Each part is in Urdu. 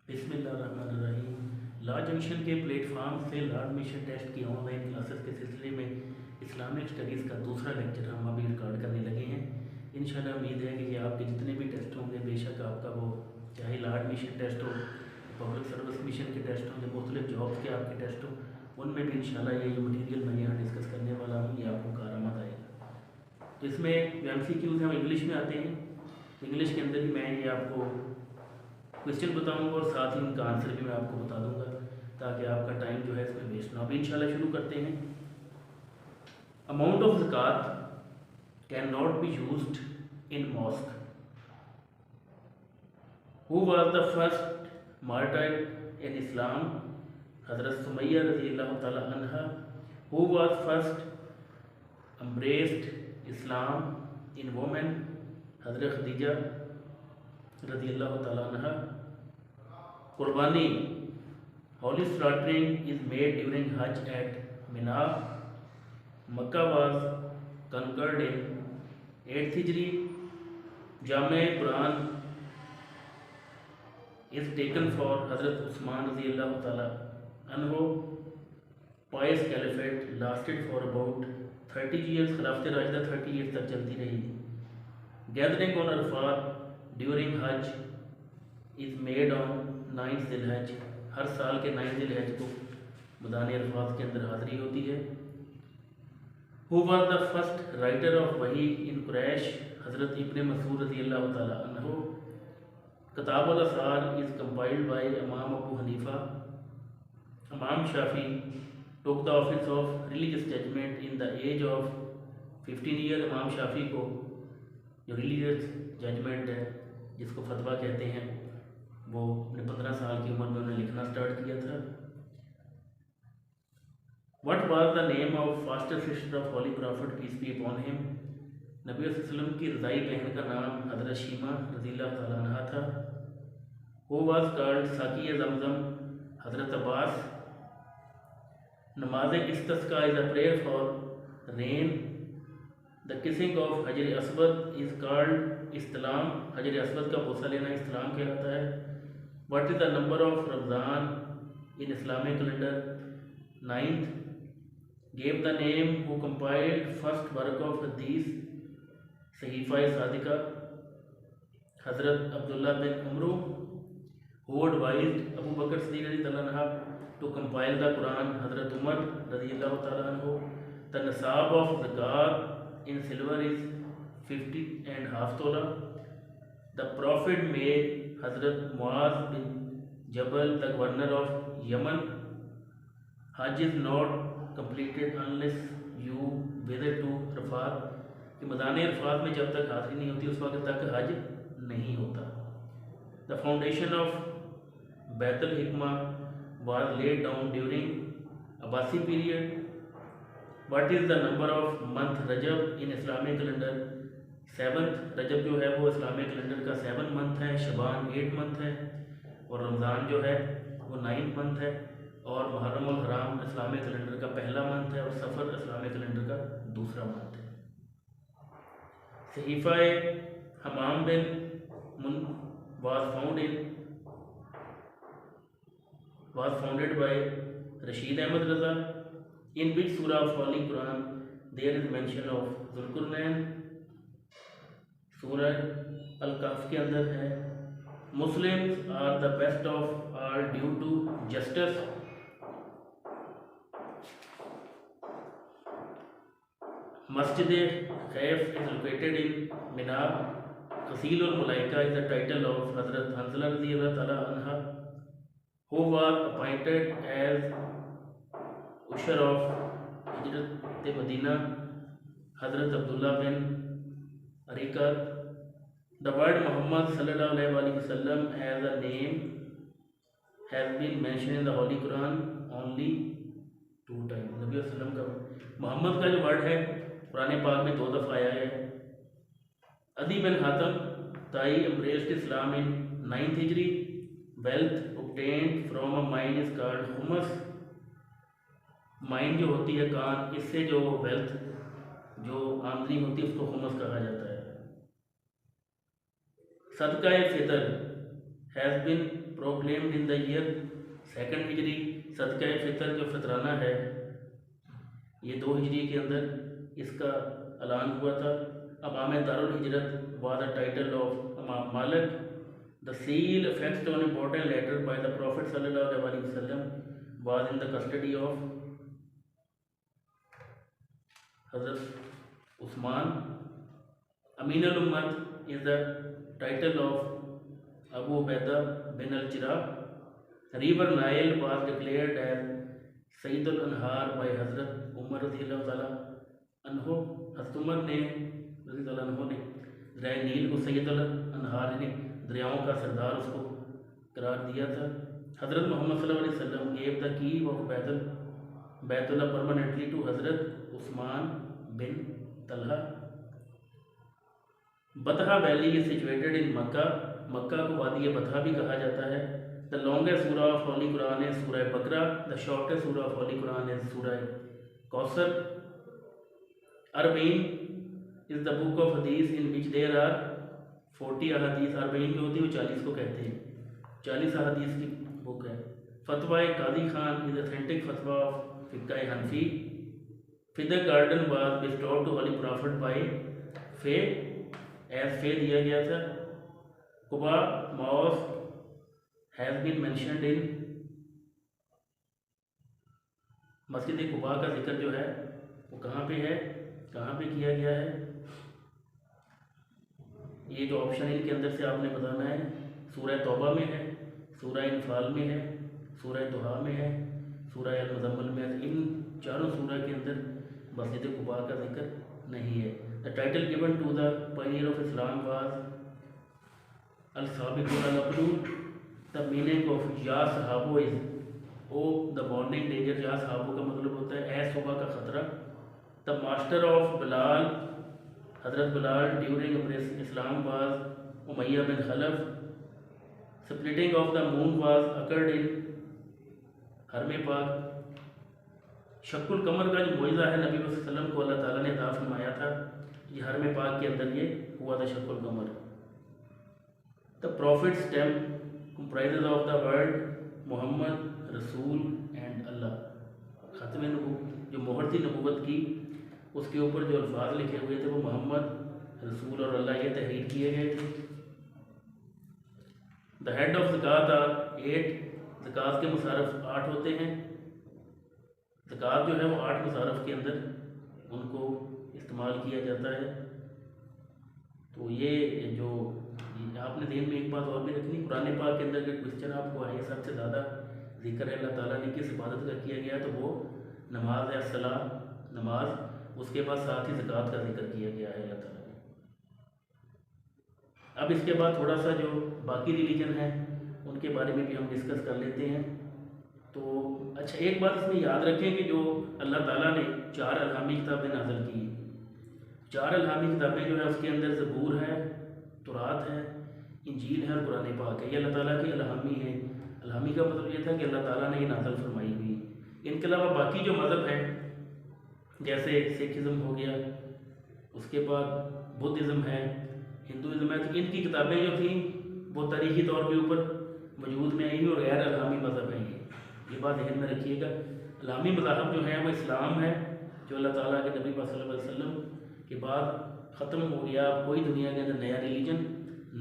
بسم اللہ الرحمن الرحیم۔ لا جنکشن کے پلیٹ فارم سے لا ایڈمیشن ٹیسٹ کی آن لائن کلاسز کے سلسلے میں اسلامک اسٹڈیز کا دوسرا لیکچر ہم ابھی ریکارڈ کرنے لگے ہیں۔ انشاءاللہ امید ہے کہ یہ آپ کے جتنے بھی ٹیسٹ ہوں گے، بے شک آپ کا وہ چاہے لا ایڈمیشن ٹیسٹ ہو، پبلک سروس کمیشن کے ٹیسٹ ہوں، یا مختلف جابس کے آپ کے ٹیسٹ ہوں، ان میں بھی انشاءاللہ یہ جو مٹیریل میں یہاں ڈسکس کرنے والا ہوں یہ آپ کو کارآمد آئے گا۔ تو اس میں جو ایم سی کیوز ہیں وہ انگلش میں آتے ہیں۔ انگلش کے اندر ہی میں یہ آپ کو کوشچن بتاؤں گا اور ساتھ ہی ان کا آنسر بھی میں آپ کو بتا دوں گا تاکہ آپ کا ٹائم جو ہے اس میں ویسٹ نہ ہو۔ ابھی انشاءاللہ شروع کرتے ہیں۔ Amount of zakat can not be used in mosque. Who was the first martyr in Islam? حضرت سمیہ رضی اللہ تعالیٰ عنہ۔ Who was first embraced Islam in woman? حضرت خدیجہ رضی اللہ تعالیٰ عنہ۔ قربانی Holi slaughtering is made during Hajj at Mina. Makkah was conquered in 8th Hijri. Jama Quran is taken for حضرت عثمان رضی اللہ تعالیٰ عنہ۔ pious caliphate lasted for about 30 years. خلافت راشدہ 30 years تک چلتی رہی۔ gathering on Arafat during Hajj is made on 9th ذی الحج۔ ہر سال کے 9 ذی الحج کو میدان عرفات کے اندر حاضری ہوتی ہے۔ Who was the first writer of وحی in قریش؟ حضرت ابن مسعود رضی اللہ تعالیٰ عنہ۔ کتاب الاسرار is compiled by امام ابو حنیفہ۔ امام شافعی took the office of religious judgment in the age of 15 years۔ امام شافعی کو جو ریلیجیس ججمنٹ ہے، جس کو فتویٰ کہتے ہیں، وہ اپنے 15 سال کی عمر میں انہوں نے لکھنا سٹارٹ کیا تھا۔ What was the name of foster sister of Holy Prophet peace be upon him؟ نبی صلی اللہ علیہ وسلم کی رضائی بہن کا نام حضرت شیمہ رضی اللہ تعالیٰ عنہ تھا۔ Who was called ساقی زمزم؟ حضرت عباس۔ نماز استسقاء is a prayer for rain۔ The kissing of حجر اسود is called استلام۔ حجر اسود کا بوسہ لینا استلام کہلاتا ہے۔ What is the number of Ramzan in Islamic calendar؟ 9th۔ Gave the name who compiled first work of hadith؟ صحیفہ صادقہ حضرت عبداللہ بن عمرو۔ Who advised ابو بکر صدیق رضی اللہ عنہ to compile the Quran؟ حضرت عمر رضی اللہ تعالیٰ عنہ۔ The nisab of zakat in silver is 50.5 Tola. The Prophet made حضرت معاذ بن جبل the governor of Yemen۔ Hajj is not completed unless you visit to Arafat. کہ میدان عرفات میں جب تک حاضری نہیں ہوتی اس وقت تک حج نہیں ہوتا۔ The foundation of بیت الحکمہ was laid down during Abbasi period۔ What is the number of month Recep in Islamic calendar؟ 7th۔ رجب جو ہے وہ اسلامی کیلنڈر کا 7 منتھ ہے، شعبان 8 منتھ ہے، اور رمضان جو ہے وہ 9 منتھ ہے، اور محرم الحرام اسلامی کیلنڈر کا پہلا منتھ ہے، اور سفر اسلامی کیلنڈر کا دوسرا منتھ ہے۔ صحیفہ حمام بن was founded by Rashid Ahmad Raza. In which surah of Holy Quran there is mention of Zulqarnain? سورہ الکہف کے اندر ہے۔ Muslims are the best of all due to justice۔ Masjid خیف is located in Mina۔ غسیل الملائکہ is the title of حضرت حنظلہ رضی اللہ تعالیٰ عنہ۔ Who was appointed as usher of ہجرت مدینہ؟ حضرت عبداللہ بن عریقہ۔ The word Muhammad sallallahu alaihi wa sallam as a name has been mentioned in the Holy Quran only 2 times۔ نبی صلی اللہ علیہ وسلم کا محمد کا جو ورڈ ہے قرآن پاک میں 2 دفعہ آیا ہے۔ عدی بن حاتم تائی embraced Islam in 9th Hijri۔ Wealth obtained from a mine is called خمس۔ مائن جو ہوتی ہے کان، اس سے جو ویلتھ جو آمدنی ہوتی ہے اس کو خمس کہا جاتا ہے۔ صدقہ فطر has been proclaimed in the year 2nd ہجری. صدقہ فطر جو فطرانہ ہے یہ 2 ہجری کے اندر اس کا اعلان ہوا تھا. امام دارالہجرت was the title of Imam Malik. The seal affixed on important letter by the Prophet sallallahu alaihi wasallam was in the custody of Hazrat Usman. Amin al-Ummat is the title of Abu Ubaidah bin al-Jarrah. River Nile was declared as Sayyid al-Anhar by Hazrat Umar radhiyallahu ta'ala anhu. Hazrat Umar نے رضی اللہ عنہ نے دریا نیل کو سید الانہار نے دریاؤں کا سردار اس کو قرار دیا تھا. حضرت محمد صلی اللہ علیہ وسلم gave the key of بیت اللہ permanently to حضرت Usman bin Talha. Batha valley is situated in Mecca. Mecca کو وادی بطحہ بھی کہا جاتا ہے. The longest surah of Holy Quran is Surah Baqarah. The shortest surah of Holy Quran is Surah Kausar. Arba'in is the book of hadith in which there are 40 ahadith. Arba'in جو ہوتی ہے وہ 40 کو کہتے ہیں. 40 احادیث کی بک ہے. فتویٰ قاضی Khan is authentic fatwa of فقہ حنفی. فدق garden was bestowed to Holy Prophet by faith as faith دیا گیا تھا. قبا mosque has been mentioned in. مسجد قباء کا ذکر جو ہے وہ کہاں پہ ہے, کہاں پہ کیا گیا ہے؟ یہ جو آپشن ان کے اندر سے آپ نے بتانا ہے. سورہ توبہ میں ہے, سورہ انفال میں ہے, سورہ دہا میں ہے, سورہ المزمل میں ہے. ان چاروں سورہ کے اندر مسجد قباء کا ذکر نہیں ہے. The title given to the pioneer of Islam was Al-Sabiqun al-Awwalun. The meaning of یا صحابو is O the warning danger. یا صحابو کا مطلب ہوتا ہے اے صبح کا خطرہ. The master of Bilal, حضرت بلال during Islam was Umayyah bin Khalaf. Splitting of the moon was occurred in حرم پاک. شق القمر کا جو معجزہ ہے نبی صلی اللہ علیہ وسلم کو اللہ تعالیٰ نے عطا فرمایا تھا, یہ حرم پاک کے اندر یہ ہوا تھا شق القمر. The prophet's stem comprises of the word محمد رسول and اللہ. ختم نبوت جو مہر تھی نبوت کی اس کے اوپر جو الفاظ لکھے ہوئے تھے وہ محمد رسول اور اللہ یہ تحریر کیے گئے تھے. The head of زکوٰۃ are 8. زکوٰۃ کے مصارف 8 ہوتے ہیں. زکوٰۃ جو ہے وہ 8 مصارف کے اندر ان کو استعمال کیا جاتا ہے. تو یہ جو آپ نے ذہن میں ایک بات اور بھی رکھنی, قرآن پاک کے اندر جو کوشچن آپ کو آئے سب سے زیادہ ذکر ہے اللہ تعالیٰ نے کس عبادت کا کیا گیا تو وہ نماز ہے, الصلاۃ نماز. اس کے بعد ساتھ ہی زکوٰۃ کا ذکر کیا گیا ہے اللہ تعالیٰ نے. اب اس کے بعد تھوڑا سا جو باقی ریلیجن ہیں ان کے بارے میں بھی ہم ڈسکس کر لیتے ہیں. تو اچھا ایک بات اس میں یاد رکھیں کہ جو اللہ تعالیٰ نے 4 الہامی کتابیں نازل کی, 4 الہامی کتابیں جو ہے اس کے اندر زبور ہے, تورات ہے, انجیل ہے اور قرآن پاک ہے. یہ اللہ تعالیٰ کی الہامی ہے. الہامی کا مطلب یہ تھا کہ اللہ تعالیٰ نے یہ نازل فرمائی ہوئی. ان کے علاوہ باقی جو مذہب ہیں جیسے سکھ ازم ہو گیا, اس کے بعد بدھ ازم ہے, ہندوازم ہے, تو ان کی کتابیں جو تھیں وہ تاریخی طور کے اوپر وجود میں آئی ہیں اور غیر الہامی مذہب ہیں. یہ بات ذہن میں رکھیے گا. الہامی مذاہب جو ہیں وہ اسلام ہے جو اللہ تعالیٰ کے نبی صلی اللہ علیہ وسلم کے بعد ختم ہو گیا. اب کوئی دنیا کے اندر نیا ریلیجن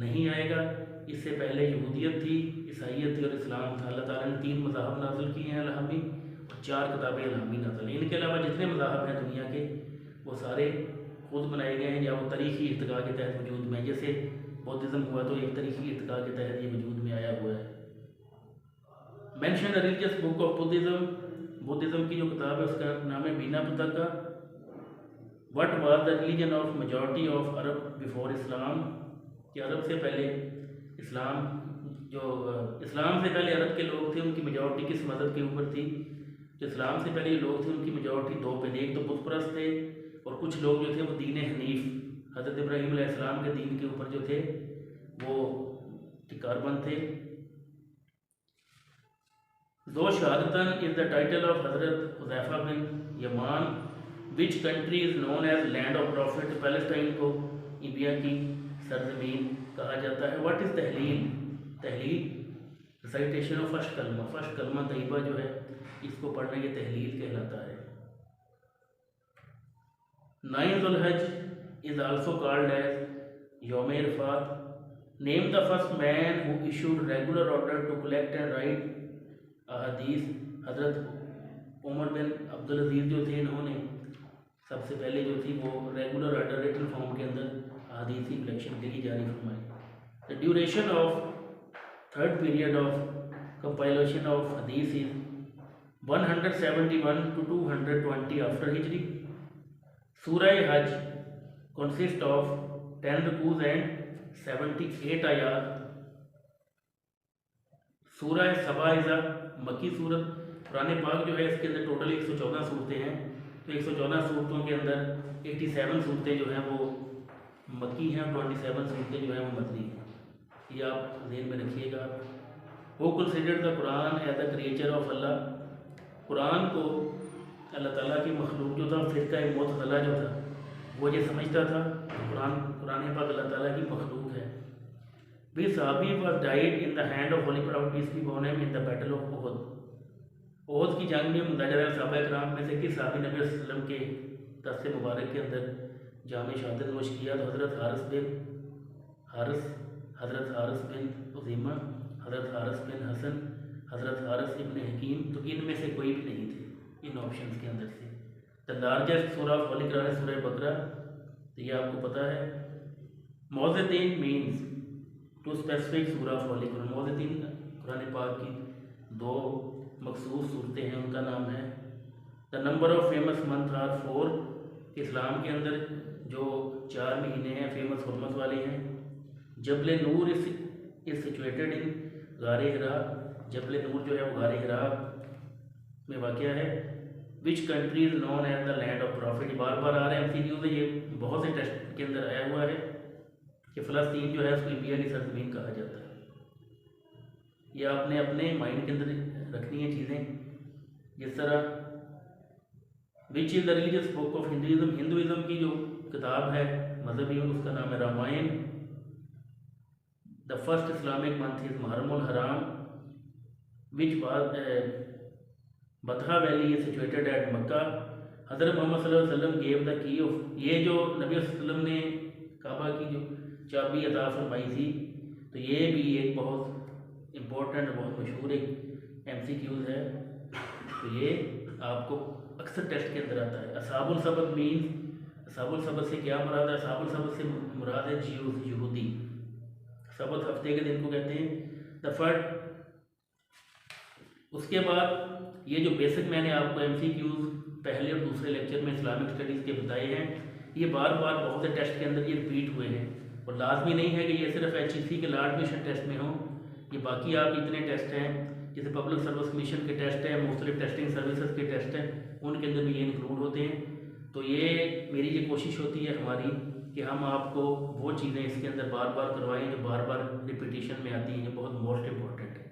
نہیں آئے گا. اس سے پہلے یہودیت تھی, عیسائیت تھی اور اسلام تھا. اللہ تعالیٰ نے 3 مذاہب نازل کیے ہیں الہامی اور 4 کتابیں الہامی نازل ہیں. ان کے علاوہ جتنے مذاہب ہیں دنیا کے وہ سارے خود بنائے گئے ہیں یا وہ تاریخی ارتقاء کے تحت وجود میں. جیسے بودھزم ہوا تو ایک تاریخی ارتقاء کے تحت یہ وجود میں آیا ہوا ہے. Mention religious book of Buddhism, Buddhism کی جو کتاب ہے اس کا نام ہے Vinaya Pitaka. What was the religion of majority of Arab before Islam, کہ عرب سے پہلے اسلام اسلام سے پہلے عرب کے لوگ تھے ان کی میجورٹی کس مذہب کے اوپر تھی. جو اسلام سے پہلے لوگ تھے ان کی میجورٹی 2 پہ, ایک تو بت پرست تھے اور کچھ لوگ جو تھے وہ دین حنیف حضرت ابراہیم علیہ السلام کے دین کے اوپر جو تھے وہ کاربند تھے. ذو شہادتن از دا ٹائٹل آف حضرت Huzaifa bin Yaman. Which country is known as land of prophet. Palestine کو انڈیا کی سرزمین کہا جاتا ہے. واٹ از تحلیل, تحلیل ریسائٹیشن آف فرسٹ کلمہ طیبہ جو ہے اس کو پڑھنا یہ تحلیل کہلاتا ہے. 9 ذو الحج is also called as یوم Arafat. Name the first man who issued regular order to collect and write احادیث. حضرت عمر بن عبدالعزیز جو تھے انہوں نے سب سے پہلے جو تھی وہ ریگولر آرڈر ریٹن فارم کے اندر احادیث کی کلیکشن کے لیے جاری فرمائی. The duration of third period of compilation of hadith is 171 to 220 after Hijri. Surah Hajj consists of 10 rukus and 78 ayat. سورہ سبا ازا مکی صورت. قرآن پاک جو ہے اس کے اندر ٹوٹل 114 صورتیں ہیں. تو 114 صورتوں کے اندر 87 صورتیں جو ہیں وہ مکی ہیں اور 27 صورتیں جو ہیں وہ مدنی ہیں. یہ آپ ذہن میں رکھیے گا. وہ consider the Quran as a creature of Allah. Quran کو اللہ تعالیٰ کی مخلوق جو تھا فرقہ معتزلہ جو تھا وہ یہ سمجھتا تھا کہ قرآن پاک اللہ تعالیٰ کی مخلوق ہے. بھی صحابی was died in the hand of holy prophet peace be upon him in the battle of Uhud. Uhud کی جنگ میں مندرجہ صحابہ کرام میں سے کس صحابی نبی صلی اللہ علیہ وسلم کے دست مبارک کے اندر جام شہادت نوش کیا؟ تو حضرت حارث بن عظیمہ، حضرت حارث بن حسن، حضرت حارث ابن حکیم. تو ان میں سے کوئی بھی نہیں تھے ان آپشنز کے اندر سے. دا لارجسٹ سورہ آف ہولی قرآن سورہ بقرہ. تو یہ آپ کو پتہ ہے. معوذتین مینس ٹو اسپیسیفک سورہ آف ہولی قرآن. معوذتین قرآن پاک کی 2 مخصوص صورتیں ہیں، ان کا نام ہے. The number of famous month are 4. اسلام کے اندر جو 4 مہینے ہیں فیمس حرمت والے ہیں. جبل نور از سچویٹڈ ان غار حرا. جبل نور جو ہے وہ غار حرا میں واقع ہے. Which country is known as the land of prophet. بار بار آ رہے ہیں MCQ سے، یہ بہت سے ٹیسٹ کے اندر آیا ہوا ہے کہ فلسطین جو ہے اس کو انبیاء کی سرزمین کہا جاتا ہے. یہ آپ نے اپنے مائنڈ کے اندر رکھنی ہیں چیزیں. جس طرح which is the religious book of Hinduism. Hinduism کی جو کتاب ہے مذہبی اس کا نام ہے Ramayan. The first Islamic month is Muharram الحرام which was Batha valley is situated at Mecca. حضرت محمد صلی اللہ علیہ وسلم گیو دا کی آف. یہ جو نبی صلی اللہ علیہ وسلم نے کعبہ کی جو چابی عطا فرمائی تھی، تو یہ بھی ایک بہت امپورٹنٹ بہت مشہور ایک MCQs ہے. تو یہ آپ کو اکثر ٹیسٹ کے اندر آتا ہے. اصحاب السبت مینس. اصحاب السبت سے کیا مراد ہے؟ اصحاب السبت سے مراد ہے جیوز، یہودی. سبت ہفتے کے دن کو کہتے ہیں. The first. اس کے بعد یہ جو بیسک میں نے آپ کو MCQs پہلے اور دوسرے لیکچر میں اسلامک اسٹڈیز کے بتائے ہیں، یہ بار بار بہت سے ٹیسٹ کے اندر یہ ریپیٹ ہوئے ہیں. اور لازمی نہیں ہے کہ یہ صرف HEC کے لا ایڈمیشن ٹیسٹ میں ہوں. یہ باقی آپ اتنے ٹیسٹ ہیں جیسے پبلک سروس کمیشن کے ٹیسٹ ہیں، مختلف ٹیسٹنگ سروسز کے ٹیسٹ ہیں، ان کے اندر بھی یہ انکلوڈ ہوتے ہیں. تو یہ میری یہ کوشش ہوتی ہے ہماری کہ ہم آپ کو وہ چیزیں اس کے اندر بار بار کروائیں جو بار بار ریپیٹیشن میں آتی ہیں، جو بہت موسٹ امپورٹنٹ ہے.